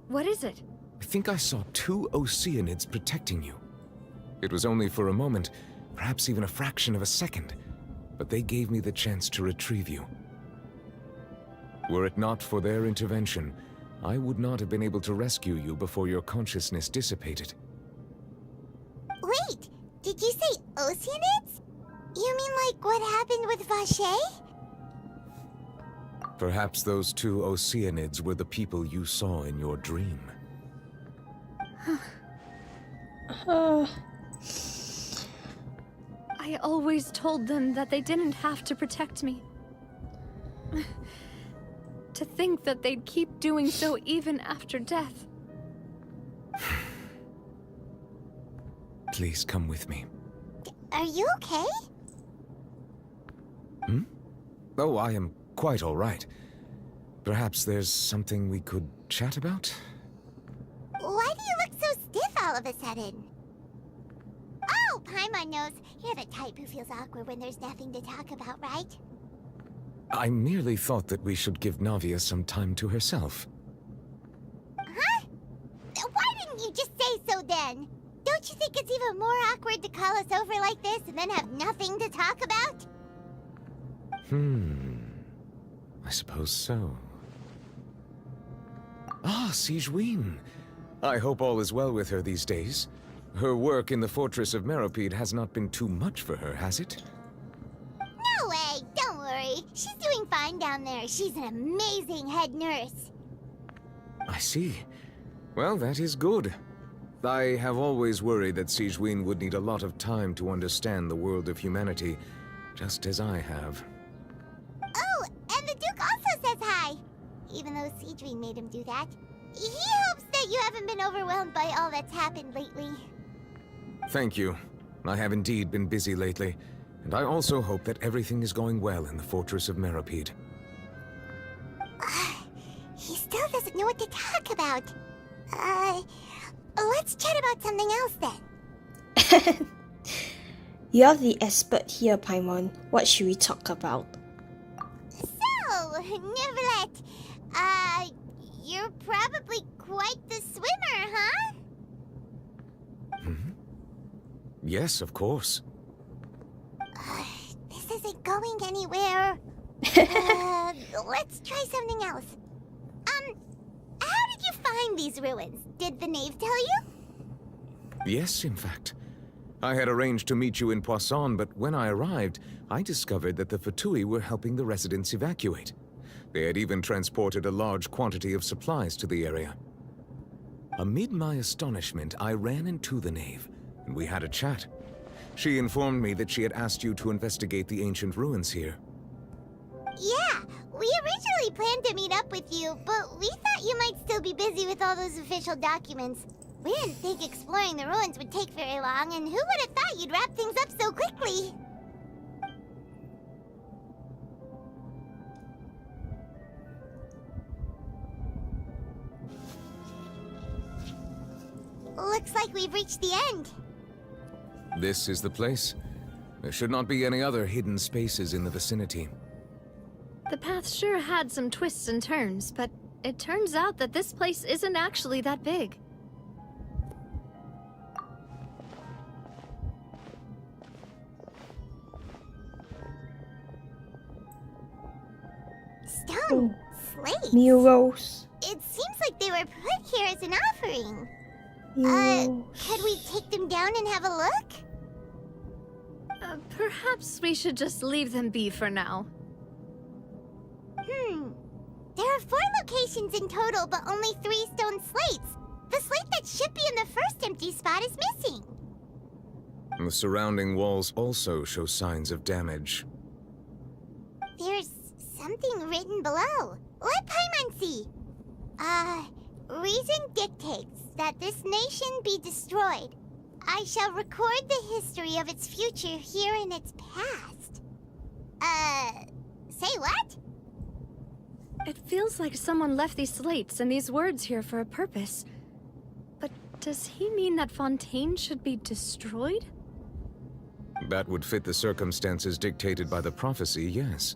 What is it? I think I saw 2 Oceanids protecting you. It was only for a moment, perhaps even a fraction of a second, but they gave me the chance to retrieve you. Were it not for their intervention, I would not have been able to rescue you before your consciousness dissipated. Wait, did you say Oceanids? You mean like what happened with Vache? Perhaps those 2 Oceanids were the people you saw in your dream. I always told them that they didn't have to protect me. To think that they'd keep doing so even after death. Please come with me. Are you okay? Oh, I am quite all right. Perhaps there's something we could chat about? Why do you look so stiff all of a sudden? Oh, Paimon knows. You're the type who feels awkward when there's nothing to talk about, right? I merely thought that we should give Navia some time to herself. Huh? Why didn't you just say so then? Don't you think it's even more awkward to call us over like this and then have nothing to talk about? I suppose so. Ah, Sigewinne. I hope all is well with her these days. Her work in the Fortress of Meropide has not been too much for her, has it? No way, don't worry. She's doing fine down there. She's an amazing head nurse. I see. Well, that is good. I have always worried that Sigewinne would need a lot of time to understand the world of humanity, just as I have. Oh, and the Duke also says hi. Even though Sigewinne made him do that. He hopes that you haven't been overwhelmed by all that's happened lately. Thank you. I have indeed been busy lately, and I also hope that everything is going well in the Fortress of Meropide. He still doesn't know what to talk about. Let's chat about something else then. You're the expert here, Paimon. What should we talk about? So, Neuvillettte, you're probably quite the swimmer, huh? Yes, of course. This isn't going anywhere. Let's try something else. How did you find these ruins? Did the knave tell you? Yes, in fact. I had arranged to meet you in Poisson, but when I arrived, I discovered that the Fatui were helping the residents evacuate. They had even transported a large quantity of supplies to the area. Amid my astonishment, I ran into the knave, and we had a chat. She informed me that she had asked you to investigate the ancient ruins here. Yeah, we originally planned to meet up with you, but we thought you might still be busy with all those official documents. We didn't think exploring the ruins would take very long, and who would have thought you'd wrap things up so quickly? Looks like we've reached the end. This is the place. There should not be any other hidden spaces in the vicinity. The path sure had some twists and turns, but it turns out that this place isn't actually that big. Stone slates? Murals. It seems like they were put here as an offering. Murals. Could we take them down and have a look? Perhaps we should just leave them be for now. There are 4 locations in total, but only 3 stone slates. The slate that should be in the first empty spot is missing. The surrounding walls also show signs of damage. There's something written below. Let Paimon see. Reason dictates that this nation be destroyed. I shall record the history of its future here in its past. Say what? It feels like someone left these slates and these words here for a purpose. But does he mean that Fontaine should be destroyed? That would fit the circumstances dictated by the prophecy, yes.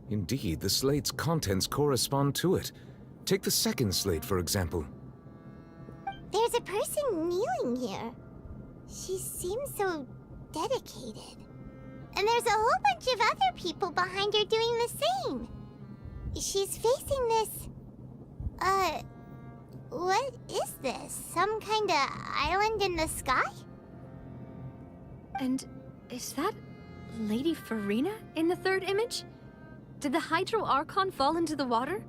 Indeed, the slate's contents correspond to it. Take the second slate, for example. There's a person kneeling here. She seems so dedicated. And there's a whole bunch of other people behind her doing the same. She's facing this... what is this? Some kind of island in the sky? And is that Lady Farina in the third image? Did the Hydro Archon fall into the water?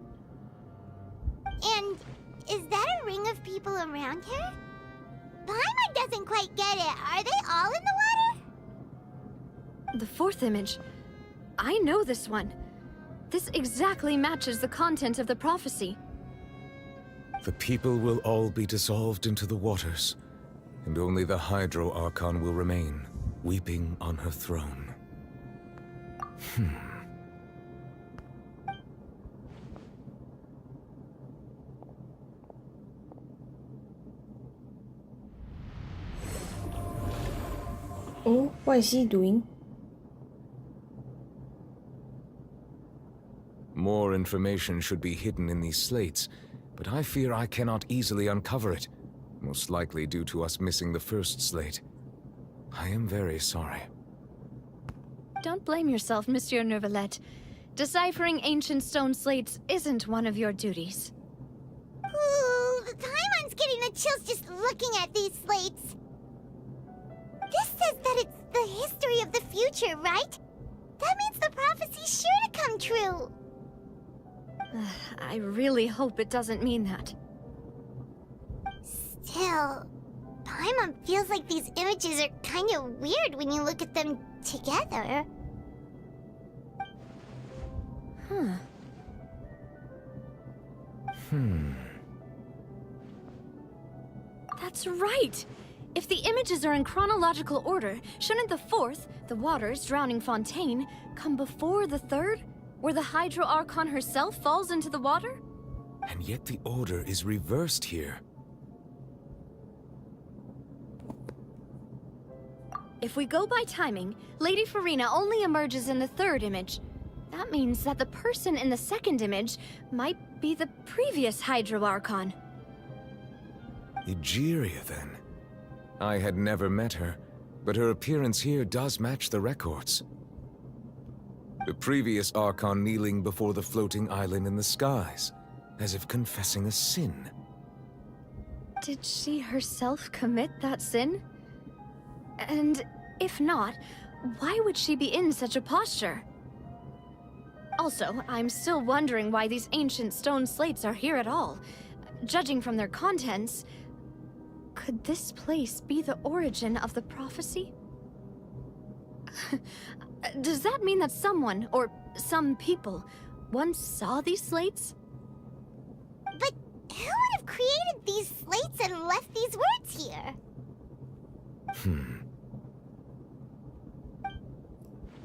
And is that a ring of people around her? Paimon doesn't quite get it. Are they all in the water? The fourth image. I know this one. This exactly matches the content of the prophecy. The people will all be dissolved into the waters, and only the Hydro Archon will remain, weeping on her throne. Oh, what is he doing? More information should be hidden in these slates, but I fear I cannot easily uncover it, most likely due to us missing the first slate. I am very sorry. Don't blame yourself, Monsieur Neuvillettte. Deciphering ancient stone slates isn't one of your duties. Who chills just looking at these slates. This says that it's the history of the future, right? That means the prophecy's sure to come true. I really hope it doesn't mean that. Still, Paimon feels like these images are kind of weird when you look at them together. Huh. That's right! If the images are in chronological order, shouldn't the fourth, the waters drowning Fontaine, come before the third, where the Hydro Archon herself falls into the water? And yet the order is reversed here. If we go by timing, Lady Farina only emerges in the third image. That means that the person in the second image might be the previous Hydro Archon. Egeria, then. I had never met her, but her appearance here does match the records. The previous Archon kneeling before the floating island in the skies, as if confessing a sin. Did she herself commit that sin? And if not, why would she be in such a posture? Also, I'm still wondering why these ancient stone slates are here at all. Judging from their contents, could this place be the origin of the prophecy? Does that mean that someone, or some people, once saw these slates? But who would have created these slates and left these words here?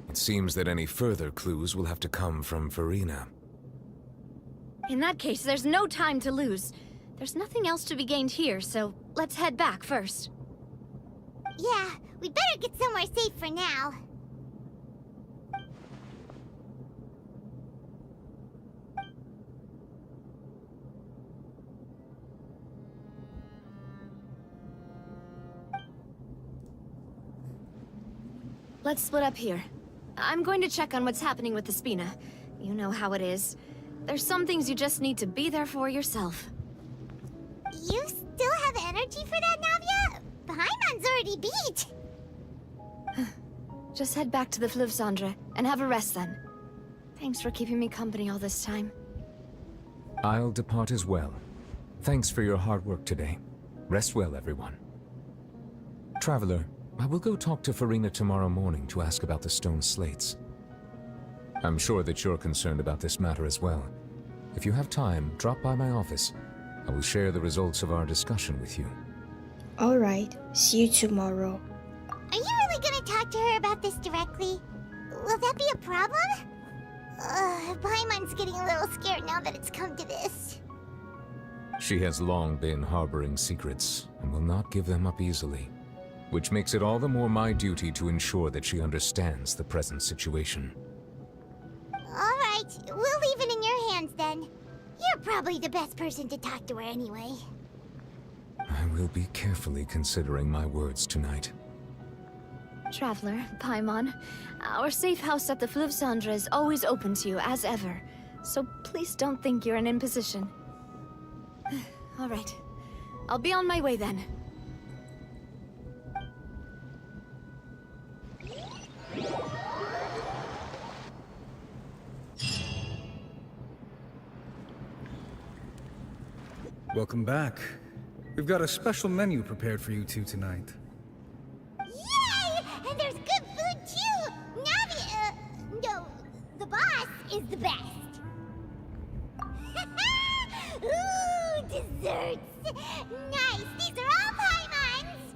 It seems that any further clues will have to come from Farina. In that case, there's no time to lose. There's nothing else to be gained here, so let's head back first. Yeah, we better get somewhere safe for now. Let's split up here. I'm going to check on what's happening with the Spina. You know how it is. There's some things you just need to be there for yourself. You still have energy for that, Navia? Paimon's already beat. Just head back to the Fleuve-Cendre and have a rest then. Thanks for keeping me company all this time. I'll depart as well. Thanks for your hard work today. Rest well, everyone. Traveler, I will go talk to Farina tomorrow morning to ask about the stone slates. I'm sure that you're concerned about this matter as well. If you have time, drop by my office. I will share the results of our discussion with you. Alright, see you tomorrow. Are you really gonna talk to her about this directly? Will that be a problem? Paimon's getting a little scared now that it's come to this. She has long been harboring secrets and will not give them up easily, which makes it all the more my duty to ensure that she understands the present situation. Alright, we'll leave it in your hands then. You're probably the best person to talk to her anyway. I will be carefully considering my words tonight. Traveler, Paimon, our safe house at the Fleuve-Cendre is always open to you as ever, so please don't think you're an imposition. All right, I'll be on my way then. Welcome back. We've got a special menu prepared for you two tonight. Yay! And there's good food too! Navia, no, the boss is the best. Ooh, desserts! Nice, these are all Paimon's!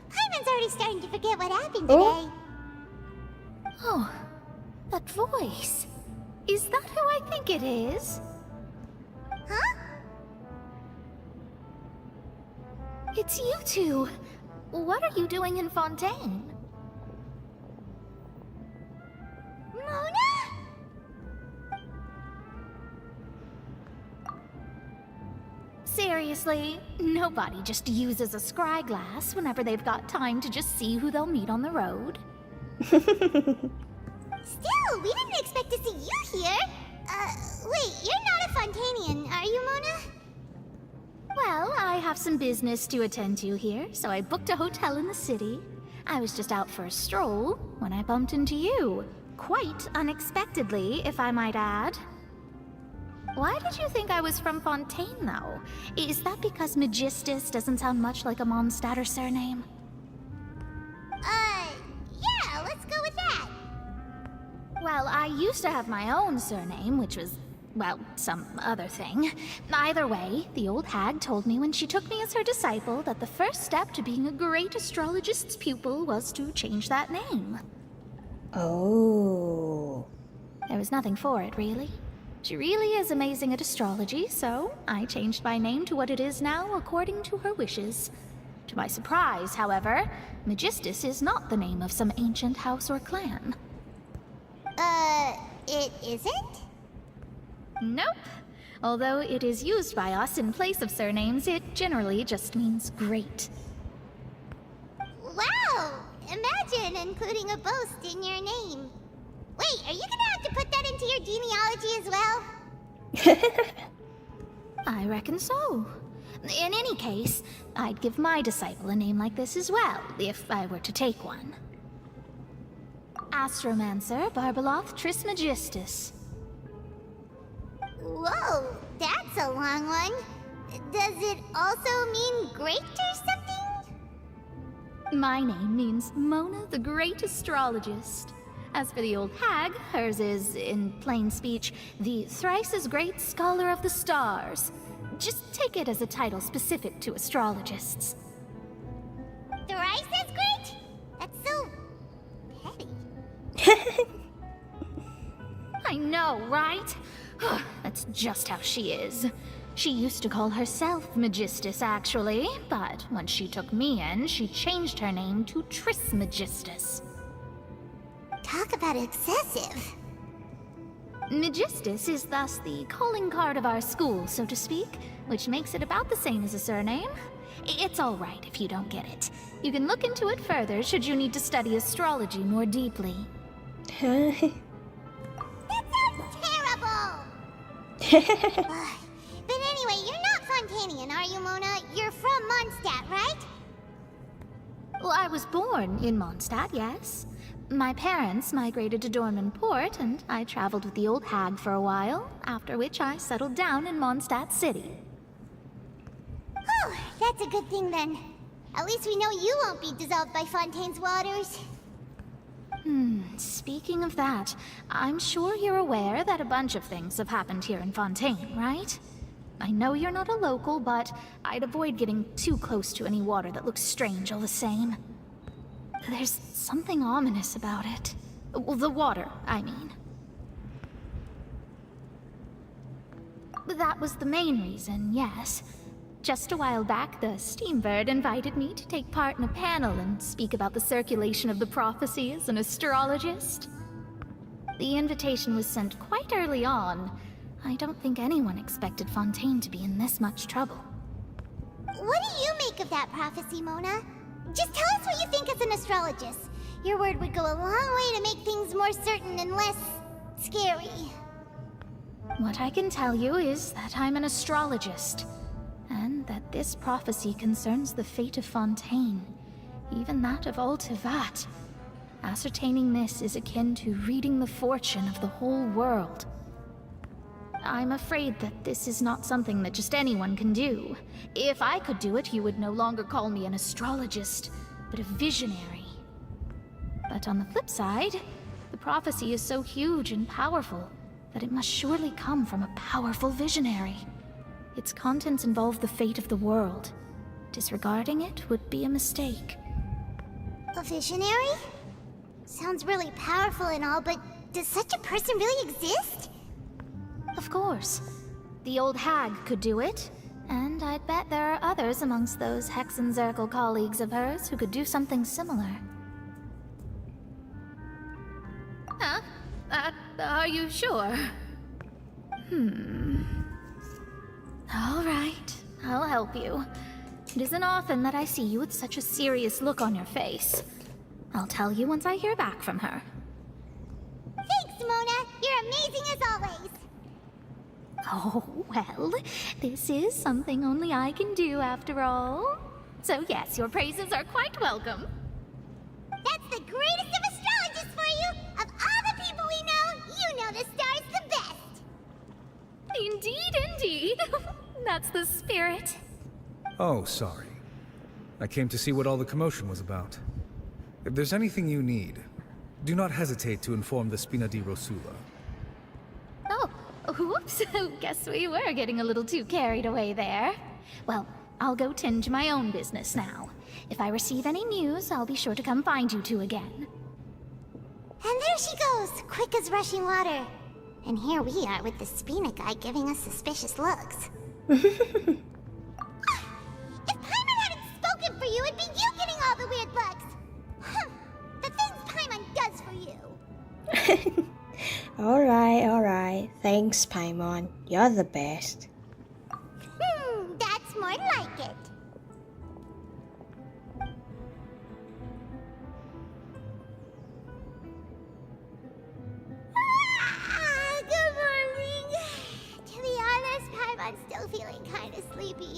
Paimon's already starting to forget what happened today. Oh, that voice. Is that who I think it is? Huh? It's you two. What are you doing in Fontaine? Mona? Seriously, nobody just uses a scry glass whenever they've got time to just see who they'll meet on the road. Still, we didn't expect to see you here. Wait, you're not a Fontainian, are you, Mona? Well, have some business to attend to here, so I booked a hotel in the city. I was just out for a stroll when I bumped into you. Quite unexpectedly, if I might add. Why did you think I was from Fontaine, though? Is that because Magistus doesn't sound much like a Mondstadter surname? Yeah, let's go with that. Well, I used to have my own surname, which was, well, some other thing. Either way, the old hag told me when she took me as her disciple that the first step to being a great astrologist's pupil was to change that name. Oh. There was nothing for it, really. She really is amazing at astrology, so I changed my name to what it is now according to her wishes. To my surprise, however, Magistus is not the name of some ancient house or clan. It isn't? Nope. Although it is used by us in place of surnames, it generally just means great. Wow! Imagine including a boast in your name. Wait, are you gonna have to put that into your genealogy as well? I reckon so. In any case, I'd give my disciple a name like this as well, if I were to take one. Astromancer Barbeloth Trismegistus. Whoa, that's a long one. Does it also mean great or something? My name means Mona the Great Astrologist. As for the old hag, hers is, in plain speech, the thrice-as-great Scholar of the Stars. Just take it as a title specific to astrologists. Thrice as great? That's so petty. I know, right? That's just how she is. She used to call herself Magistus, actually, but when she took me in, she changed her name to Trismegistus. Talk about excessive. Magistus is thus the calling card of our school, so to speak, which makes it about the same as a surname. It's all right if you don't get it. You can look into it further should you need to study astrology more deeply. That sounds terrible! But anyway, you're not Fontainian, are you, Mona? You're from Mondstadt, right? Well, I was born in Mondstadt, yes. My parents migrated to Dorman Port, and I traveled with the old hag for a while, after which I settled down in Mondstadt City. Oh, that's a good thing then. At least we know you won't be dissolved by Fontaine's waters. Speaking of that, I'm sure you're aware that a bunch of things have happened here in Fontaine, right? I know you're not a local, but I'd avoid getting too close to any water that looks strange all the same. There's something ominous about it. Well, the water, I mean. That was the main reason, yes. Just a while back, the Steambird invited me to take part in a panel and speak about the circulation of the prophecy as an astrologist. The invitation was sent quite early on. I don't think anyone expected Fontaine to be in this much trouble. What do you make of that prophecy, Mona? Just tell us what you think as an astrologist. Your word would go a long way to make things more certain and less scary. What I can tell you is that I'm an astrologist, and that this prophecy concerns the fate of Fontaine, even that of all Tevat. Ascertaining this is akin to reading the fortune of the whole world. I'm afraid that this is not something that just anyone can do. If I could do it, you would no longer call me an astrologist, but a visionary. But on the flip side, the prophecy is so huge and powerful that it must surely come from a powerful visionary. Its contents involve the fate of the world. Disregarding it would be a mistake. A visionary? Sounds really powerful and all, but does such a person really exist? Of course. The old hag could do it, and I'd bet there are others amongst those Hexenzirkel colleagues of hers who could do something similar. Huh? Are you sure? All right, I'll help you. It isn't often that I see you with such a serious look on your face. I'll tell you once I hear back from her. Thanks, Mona! You're amazing as always! Oh, well, this is something only I can do after all. So yes, your praises are quite welcome. That's the greatest of astrologists for you! Of all the people we know, you know the star's the best! Indeed, indeed. That's the spirit. Oh, sorry. I came to see what all the commotion was about. If there's anything you need, do not hesitate to inform the Spina di Rosula. Oh, whoops. Guess we were getting a little too carried away there. Well, I'll go tend to my own business now. If I receive any news, I'll be sure to come find you two again. And there she goes, quick as rushing water. And here we are with the Spina guy giving us suspicious looks. If Paimon hadn't spoken for you, it'd be you getting all the weird looks. The things Paimon does for you. Alright. Thanks, Paimon. You're the best. That's more like it. Good morning. To be honest, Paimon's still feeling kind of sleepy.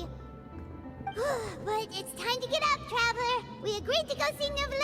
But it's time to get up, Traveler. We agreed to go see Neuvilletте